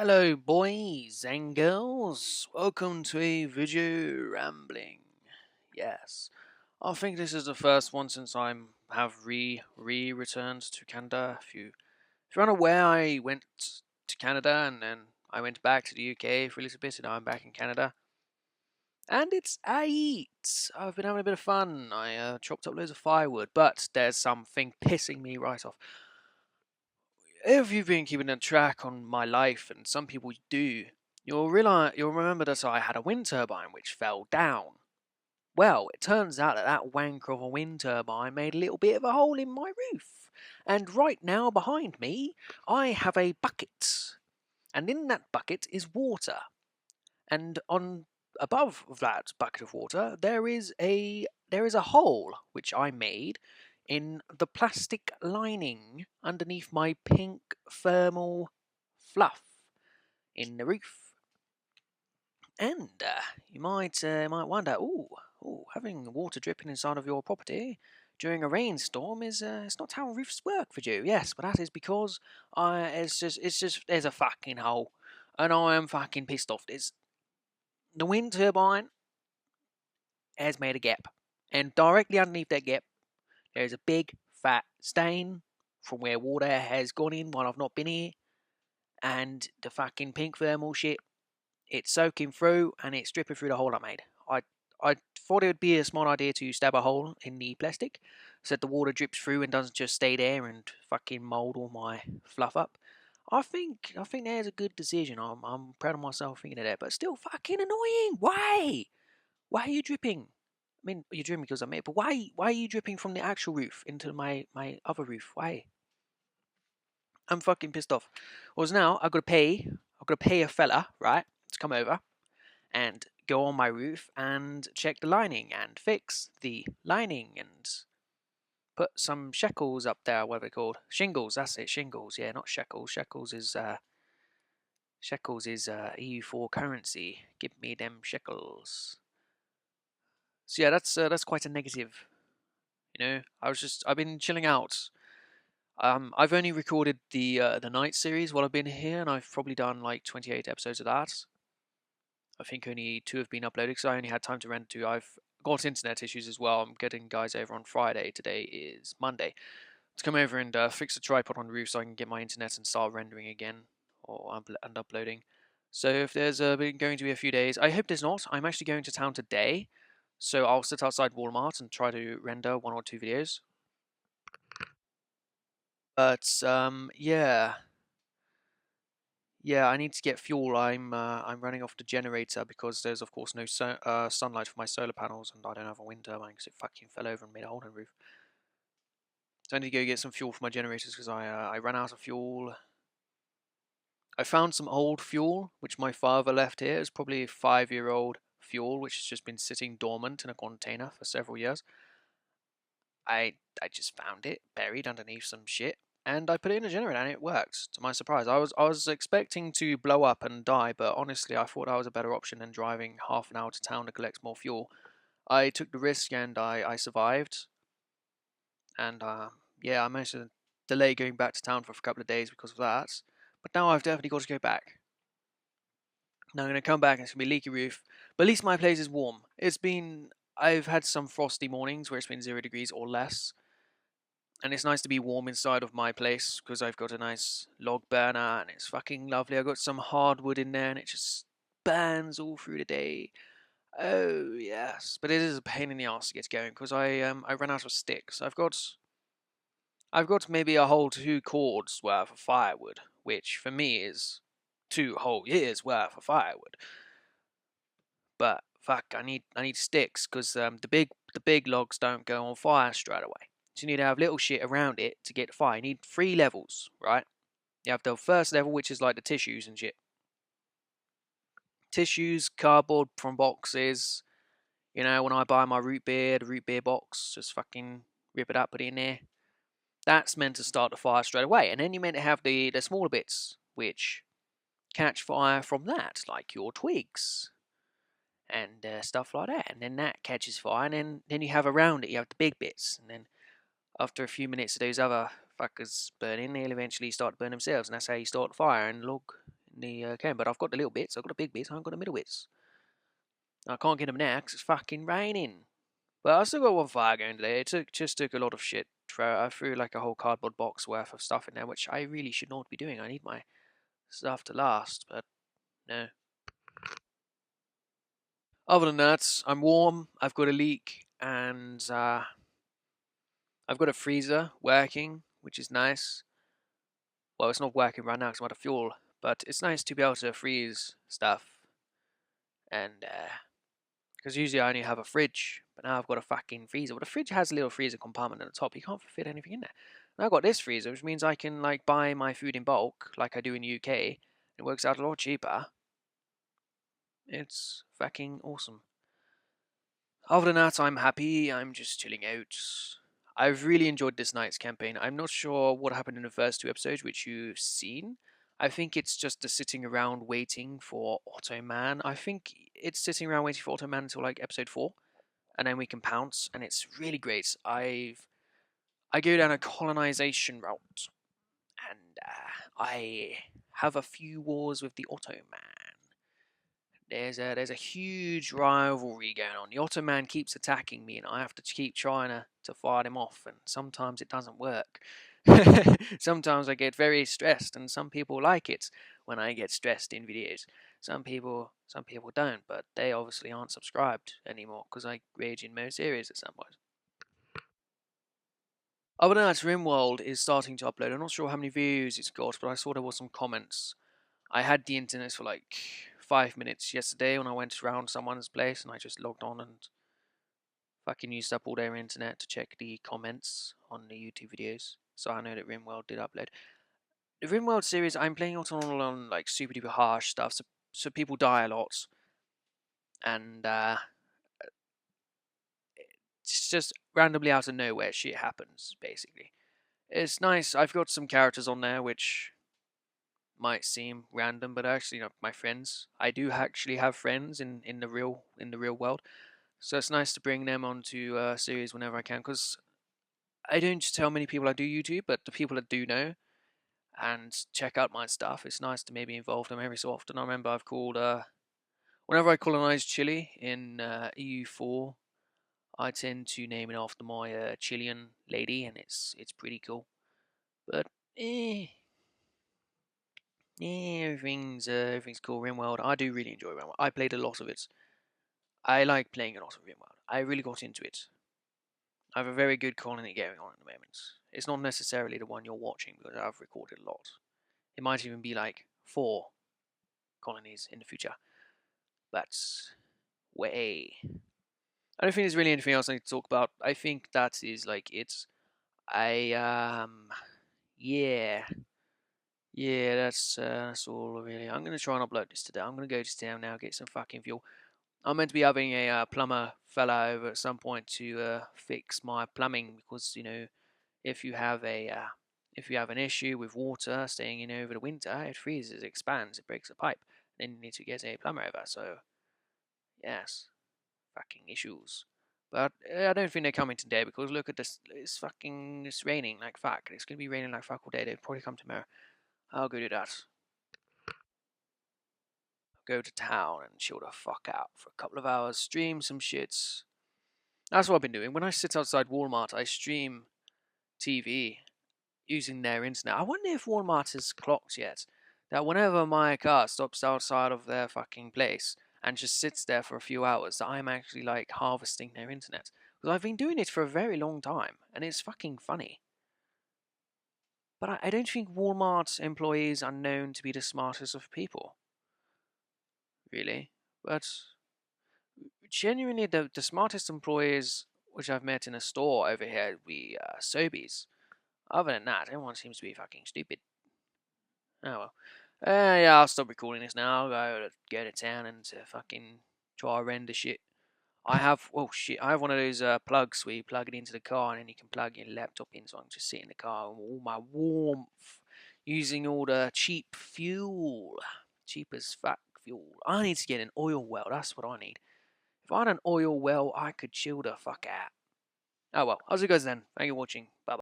Hello, boys and girls. Welcome to a Vujo-Rambling. Yes, I think this is the first one since I have returned to Canada. If you're unaware, I went to Canada and then I went back to the UK for a little bit, and now I'm back in Canada. And it's I've been having a bit of fun. I chopped up loads of firewood, but there's something pissing me right off. If you've been keeping a track on my life, and some people do, you'll remember that I had a wind turbine which fell down. Well, it turns out that wanker of a wind turbine made a little bit of a hole in my roof. And right now behind me, I have a bucket. And in that bucket is water. And on above that bucket of water, there is a hole which I made in the plastic lining underneath my pink thermal fluff in the roof. And you might wonder, having water dripping inside of your property during a rainstorm is it's not how roofs work for you. Yes, but that is because it's just there's a fucking hole, and I am fucking pissed off. The wind turbine has made a gap, and directly underneath that gap, there's a big fat stain from where water has gone in while I've not been here, and the fucking pink thermal shit, it's soaking through and it's dripping through the hole I made. I thought it would be a smart idea to stab a hole in the plastic so that the water drips through and doesn't just stay there and fucking mould all my fluff up. I think there's a good decision. I'm proud of myself thinking of that, but still fucking annoying. Why? Why are you dripping? I mean, you're dripping because I'm here, but why are you dripping from the actual roof into my other roof? Why? I'm fucking pissed off. Whereas now I've got to pay a fella, right, to come over and go on my roof and check the lining and fix the lining and put some shekels up there, whatever they're called. Shingles, that's it, shingles, yeah, not shekels. Shekels is EU4 currency. Give me them shekels. So yeah, that's quite a negative. You know, I've been chilling out. I've only recorded the night series while I've been here, and I've probably done like 28 episodes of that. I think only 2 have been uploaded because I only had time to render 2. I've got internet issues as well. I'm getting guys over on Friday. Today is Monday. To come over and fix the tripod on the roof so I can get my internet and start rendering again or and uploading. So if there's going to be a few days, I hope there's not. I'm actually going to town today, so I'll sit outside Walmart and try to render 1 or 2 videos. But yeah. Yeah, I need to get fuel. I'm running off the generator because there's of course no sunlight for my solar panels, and I don't have a wind turbine because it fucking fell over and made a hole in the roof. So I need to go get some fuel for my generators because I ran out of fuel. I found some old fuel which my father left here. It's probably 5-year-old fuel which has just been sitting dormant in a container for several years. I just found it buried underneath some shit, and I put it in a generator and it worked, to my surprise. I was expecting to blow up and die, but honestly I thought that was a better option than driving half an hour to town to collect more fuel. I took the risk and I survived, and yeah, I managed to delay going back to town for a couple of days because of that, but now I've definitely got to go back. Now I'm going to come back and it's going to be leaky roof, but at least my place is warm. I've had some frosty mornings where it's been 0 degrees or less, and it's nice to be warm inside of my place because I've got a nice log burner and it's fucking lovely. I've got some hardwood in there and it just burns all through the day. Oh yes, but it is a pain in the ass to get going because I ran out of sticks. I've got maybe a whole 2 cords worth of firewood, which for me is 2 whole years worth of firewood. But fuck, I need sticks because the big logs don't go on fire straight away. So you need to have little shit around it to get the fire. You need 3 levels, right? You have the first level, which is like the tissues and shit. Tissues, cardboard from boxes. You know, when I buy my the root beer box, just fucking rip it up, put it in there. That's meant to start the fire straight away. And then you're meant to have the smaller bits, which catch fire from that, like your twigs and stuff like that. And then that catches fire, and then you have around it, you have the big bits. And then after a few minutes of those other fuckers burning, they'll eventually start to burn themselves, and that's how you start the fire. And in the can. But I've got the little bits. I've got the big bits. I haven't got the middle bits. I can't get them now because it's fucking raining. But I still got one fire going today. Just took a lot of shit. I threw like a whole cardboard box worth of stuff in there, which I really should not be doing. I need my stuff to last, but no. Other than that, I'm warm. I've got a leak, and I've got a freezer working, which is nice. Well, it's not working right now because I'm out of fuel, but it's nice to be able to freeze stuff. And because usually I only have a fridge, but now I've got a fucking freezer. Well, the fridge has a little freezer compartment at the top. You can't fit anything in there. And I've got this freezer, which means I can like buy my food in bulk, like I do in the UK. It works out a lot cheaper. It's fucking awesome. Other than that, I'm happy. I'm just chilling out. I've really enjoyed this night's campaign. I'm not sure what happened in the first two episodes, which you've seen. I think it's just the sitting around waiting for Ottoman. I think it's sitting around waiting for Ottoman until like episode 4, and then we can pounce, and it's really great. I go down a colonization route, and I have a few wars with the Ottoman. There's a huge rivalry going on. The Ottoman keeps attacking me, and I have to keep trying to fight him off. And sometimes it doesn't work. Sometimes I get very stressed, and some people like it when I get stressed in videos. Some people don't, but they obviously aren't subscribed anymore because I rage in most areas at some point. Other than that, Rimworld is starting to upload. I'm not sure how many views it's got, but I saw there were some comments. I had the internet for like 5 minutes yesterday when I went around someone's place, and I just logged on and fucking used up all their internet to check the comments on the YouTube videos. So I know that Rimworld did upload. The Rimworld series, I'm playing it on like super duper harsh stuff, so people die a lot, and it's just randomly out of nowhere shit happens. Basically, it's nice. I've got some characters on there which might seem random, but actually, my friends. I do actually have friends in the real world, so it's nice to bring them onto a series whenever I can. Because I don't tell many people I do YouTube, but the people that do know and check out my stuff, it's nice to maybe involve them every so often. I remember I've called whenever I colonized Chile in EU4, I tend to name it after my Chilean lady, and it's pretty cool. But everything's cool. Rimworld, I do really enjoy Rimworld. I played a lot of it. I like playing a lot of Rimworld. I really got into it. I have a very good colony going on at the moment. It's not necessarily the one you're watching because I've recorded a lot. It might even be like 4 colonies in the future. That's way. I don't think there's really anything else I need to talk about. I think that is like it. Yeah. Yeah, that's all really. I'm gonna try and upload this today. I'm gonna go to town now, get some fucking fuel. I'm meant to be having a plumber fella over at some point to fix my plumbing because if you have an issue with water staying in over the winter, it freezes, expands, it breaks a pipe. Then you need to get a plumber over. So yes, fucking issues. But I don't think they're coming today because look at this. It's raining like fuck. It's gonna be raining like fuck all day. They'll probably come tomorrow. I'll go do that. Go to town and chill the fuck out for a couple of hours. Stream some shits. That's what I've been doing. When I sit outside Walmart, I stream TV using their internet. I wonder if Walmart has clocked yet that whenever my car stops outside of their fucking place and just sits there for a few hours, that I'm actually like harvesting their internet. Because I've been doing it for a very long time, and it's fucking funny. But I don't think Walmart employees are known to be the smartest of people. Really. But genuinely, the smartest employees which I've met in a store over here would be Sobeys. Other than that, everyone seems to be fucking stupid. Oh well. Yeah, I'll stop recording this now. I'll go to town and fucking try to render shit. I have one of those plugs where you plug it into the car and then you can plug your laptop in, so I can just sit in the car with all my warmth, using all the cheap fuel. Cheap as fuck fuel. I need to get an oil well, that's what I need. If I had an oil well, I could chill the fuck out. Oh well, I'll see you guys then. Thank you for watching. Bye bye.